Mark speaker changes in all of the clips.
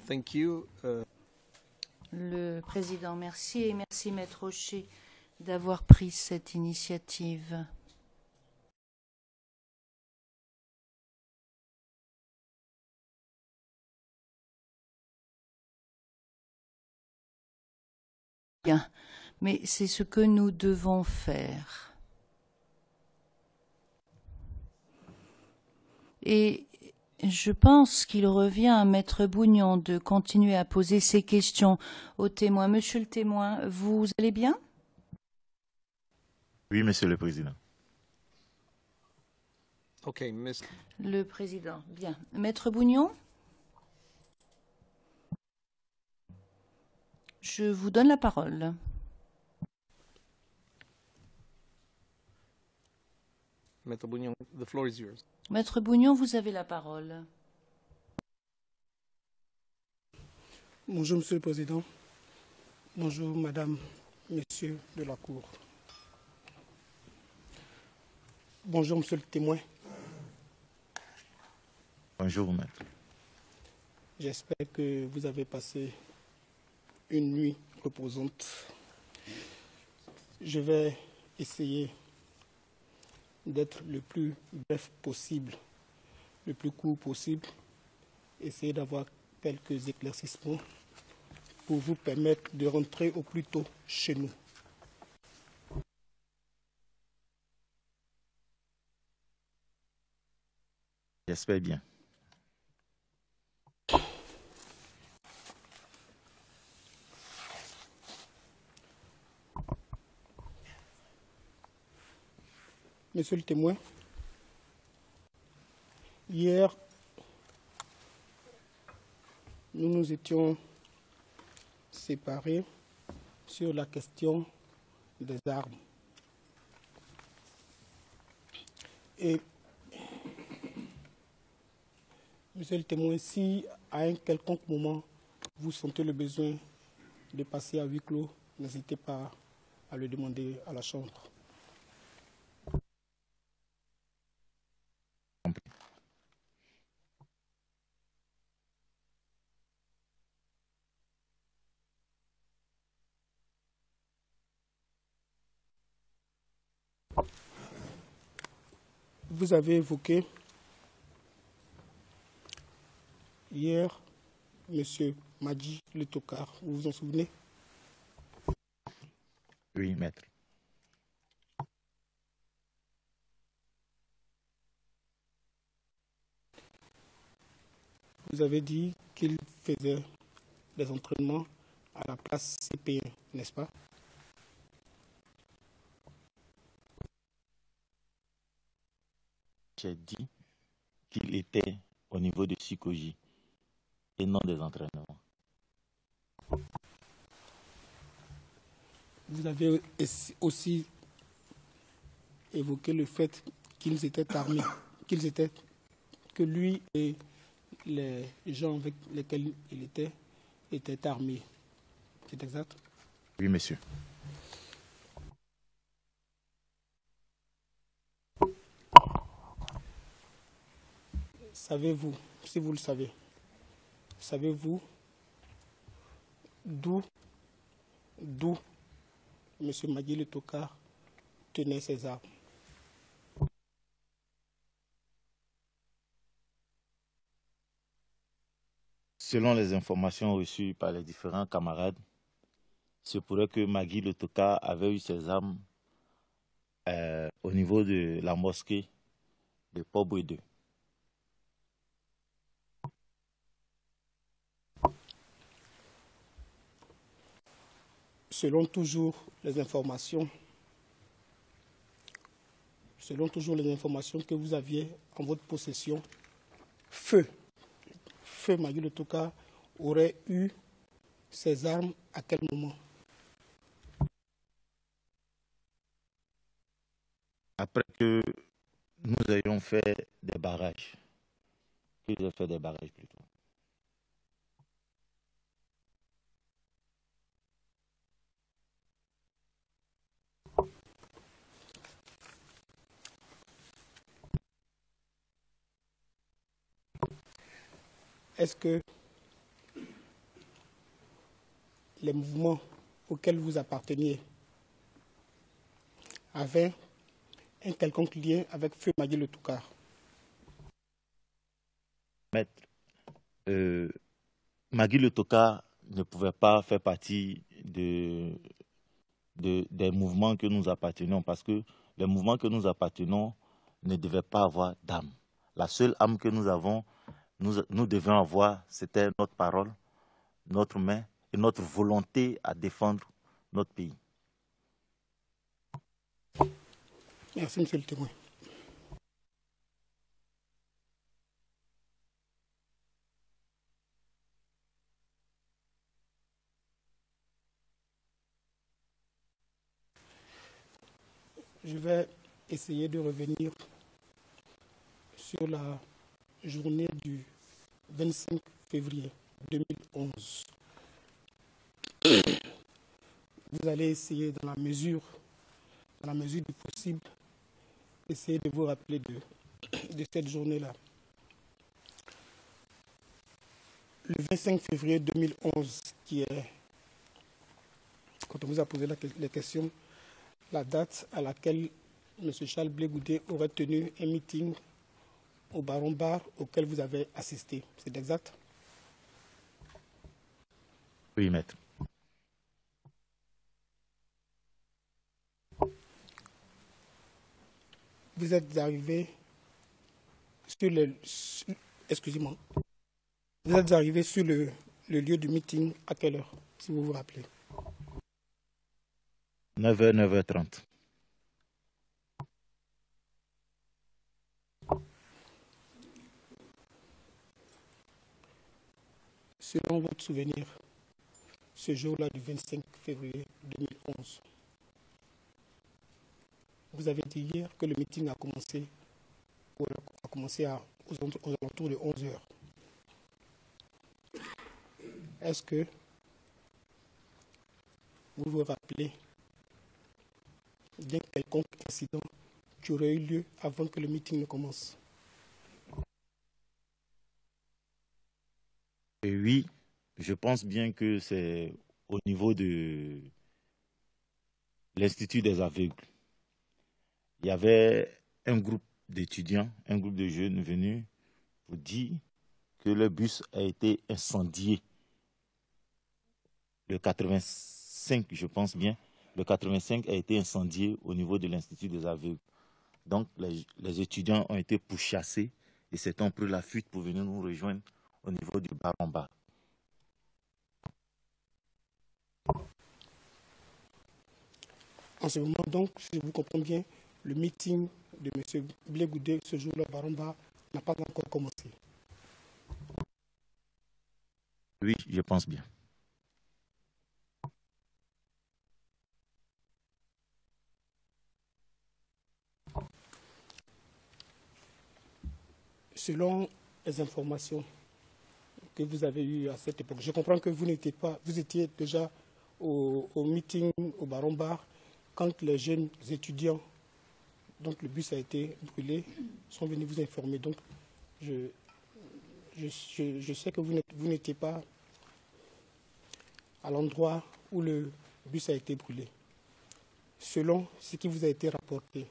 Speaker 1: Thank you.
Speaker 2: Le président, merci et merci Maître Rocher d'avoir pris cette initiative. Bien, mais c'est ce que nous devons faire. Et je pense qu'il revient à Maître Bougnon de continuer à poser ses questions aux témoins. Monsieur le témoin, vous allez bien?
Speaker 3: Oui, Monsieur le Président.
Speaker 1: Okay, Miss.
Speaker 2: Le président, bien. Maître Bougnon? Je vous donne la parole.
Speaker 1: Maître Bougnon, the floor is yours.
Speaker 2: Maître Bougnon, vous avez la parole.
Speaker 4: Bonjour, Monsieur le Président. Bonjour, Madame, Messieurs de la Cour. Bonjour, Monsieur le témoin.
Speaker 3: Bonjour, Maître.
Speaker 4: J'espère que vous avez passé une nuit reposante. Je vais essayer d'être le plus bref possible, le plus court possible, essayer d'avoir quelques éclaircissements pour vous permettre de rentrer au plus tôt chez nous.
Speaker 3: J'espère bien.
Speaker 4: Monsieur le témoin, hier, nous nous étions séparés sur la question des armes. Et, monsieur le témoin, si à un quelconque moment vous sentez le besoin de passer à huis clos, n'hésitez pas à le demander à la Chambre. Vous avez évoqué hier M. Madji Le Tokar, vous vous en souvenez?
Speaker 3: Oui, Maître.
Speaker 4: Vous avez dit qu'il faisait des entraînements à la place CP1, n'est-ce pas?
Speaker 3: J'ai dit qu'il était au niveau de Sikoji et non des entraînements.
Speaker 4: Vous avez aussi évoqué le fait qu'ils étaient armés, que lui et les gens avec lesquels il était étaient armés. C'est exact?
Speaker 3: Oui, monsieur.
Speaker 4: Savez-vous, si vous le savez, savez-vous d'où M. Madji Le Tokar tenait ses armes?
Speaker 3: Selon les informations reçues par les différents camarades, il pourrait que Madji Le Tokar avait eu ses armes au niveau de la mosquée de Port-Boué 2.
Speaker 4: Selon toujours les informations que vous aviez en votre possession, Feu Madji Le Tokar aurait eu ses armes à quel moment?
Speaker 3: Après que nous ayons fait des barrages, qu'ils aient fait des barrages plutôt.
Speaker 4: Est-ce que les mouvements auxquels vous apparteniez avaient un quelconque lien avec Feu Magui Le Toukar?
Speaker 3: Maître, Magui Le Toukar ne pouvait pas faire partie des mouvements que nous appartenons, parce que les mouvements que nous appartenons ne devaient pas avoir d'âme. La seule âme que nous avons, nous devions avoir, c'était notre parole, notre main et notre volonté à défendre notre pays.
Speaker 4: Merci, monsieur le témoin. Je vais essayer de revenir sur la journée du 25 février 2011. Vous allez essayer, dans la mesure du possible, essayer de vous rappeler de cette journée-là. Le 25 février 2011, qui est, quand on vous a posé les questions, la date à laquelle M. Charles Blé Goudé aurait tenu un meeting au Baron Bar auquel vous avez assisté. C'est exact?
Speaker 3: Oui, maître.
Speaker 4: Vous êtes arrivé sur le... Excusez-moi. Vous êtes arrivé sur le lieu du meeting à quelle heure, si vous vous rappelez?
Speaker 3: 9h, 9h30.
Speaker 4: Selon votre souvenir, ce jour-là du 25 février 2011, vous avez dit hier que le meeting a commencé aux alentours de 11 heures. Est-ce que vous vous rappelez d'un quelconque incident qui aurait eu lieu avant que le meeting ne commence?
Speaker 3: Et oui, je pense bien que c'est au niveau de l'Institut des aveugles. Il y avait un groupe d'étudiants, un groupe de jeunes venus pour dire que le bus a été incendié. Le 85, je pense bien, le 85 a été incendié au niveau de l'Institut des aveugles. Donc, les étudiants ont été pourchassés et certains ont pris la fuite pour venir nous rejoindre au niveau du bar en bas.
Speaker 4: En ce moment, donc, si je vous comprends bien, le meeting de M. Blé Goudé ce jour-là, Baramba, n'a pas encore commencé.
Speaker 3: Oui, je pense bien.
Speaker 4: Selon les informations que vous avez eues à cette époque, je comprends que vous étiez déjà au meeting au Baron Bar quand les jeunes étudiants, donc le bus a été brûlé, sont venus vous informer. Donc, je sais que vous n'étiez pas à l'endroit où le bus a été brûlé. Selon ce qui vous a été rapporté,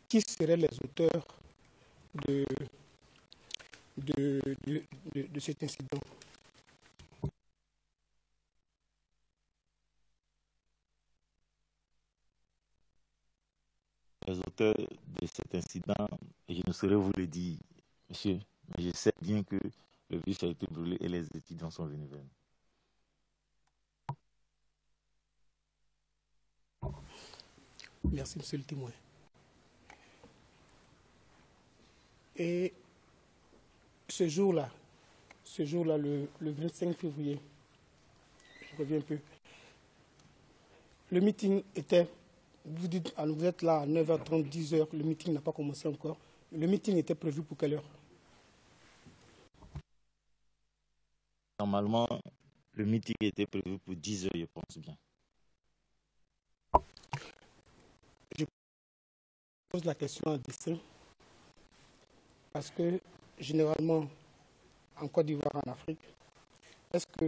Speaker 4: qui seraient les auteurs de cet incident?
Speaker 3: Les auteurs de cet incident, je ne saurais vous le dire, monsieur, mais je sais bien que le bus a été brûlé et les étudiants sont venus vers nous.
Speaker 4: Merci, monsieur le témoin. Et ce jour-là, le 25 février, je reviens un peu, le meeting était, vous dites, vous êtes là à 9h30, 10h, le meeting n'a pas commencé encore. Le meeting était prévu pour quelle heure?
Speaker 3: Normalement, le meeting était prévu pour 10h, je pense bien.
Speaker 4: Je pose la question à dessein parce que généralement, en Côte d'Ivoire, en Afrique, Est-ce que